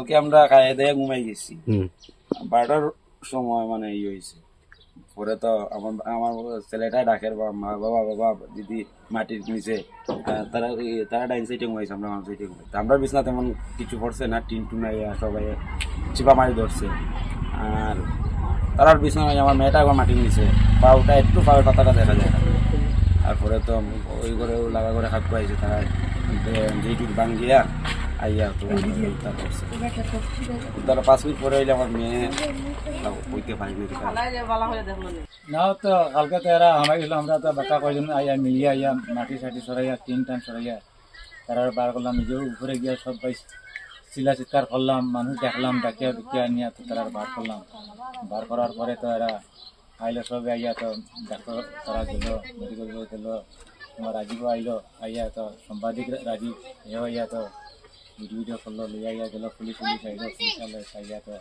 কালকে আমরা খাইয়ে দিয়ে ঘুমাই গেছি 12টার সময় মানে হয়েছে পরে তো আমার আমার ছেলেটা ডাকের মা বাবা বাবা দিদি মাটির নিচে তারা ডাইন সাইডে ঘুমাইছে আমরা আমার সাইডে ঘুমাইছি আমরা বিছনা তেমন কিছু পড়ছে না টিন্টু নাই সবাই চিপা মারি ধরছে আর তারার বিছনা আমার মেয়েটা একবার মাটির নিচে পাউটা একটু পাউর পাতাটা দেখা যায় তারপরে তো ওই করে লাগা করে হাত পাইছে তারা যেটুক ভাঙ্গিয়া আইয়া তো উদ্ধার করছে উদ্ধার 5 মিনিট পরে হইলে আমার মেয়ে বইতে পারিনি না তো কালকে তো এরা হামাইছিল আমরা তো বাচ্চা কয়জন আইয়া মিলিয়ে আইয়া মাটি সাটি সরাইয়া টিন টান সরাইয়া তারা বার করলাম নিজেও উপরে গিয়া সব পাই চিল্লা চিৎকার করলাম মানুষ দেখলাম ডাকিয়া দুকিয়া নিয়ে তো তারা বার করলাম বার করার পরে তো এরা আইলো সব আইয়া তো ডাক্তার তারা গেল মেডিকেল গেল তোমার রাজীবও আইলো আইয়া তো সাংবাদিক রাজীব এও আইয়া তো ভিডিও করলো লইয়া আইয়া গেল পুলিশ আইলো পুলিশ আইয়া তো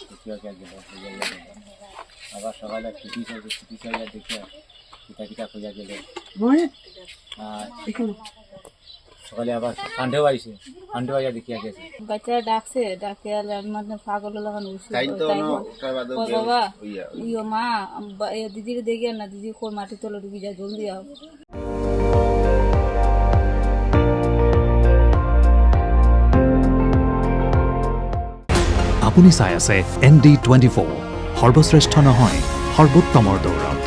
দেখিয়া গেল লইয়া গেল আবার সকালে ছুটি আইয়া দেখিয়া কিতা কইয়া গেল আর সকালে আবার সানডেও আইয়া দেখিয়া গেছে বাচ্চারা ডাকে মানে পাগল লাগানো বাবা ইয়ো মা দিদিকে দেখি না দিদি কই মাটি তলে ঢুকি যায় জলদি আও আপুনি চাই আছে ND24 সৰ্বশ্ৰেষ্ঠ নহয় সৰ্বোত্তমৰ দৌৰত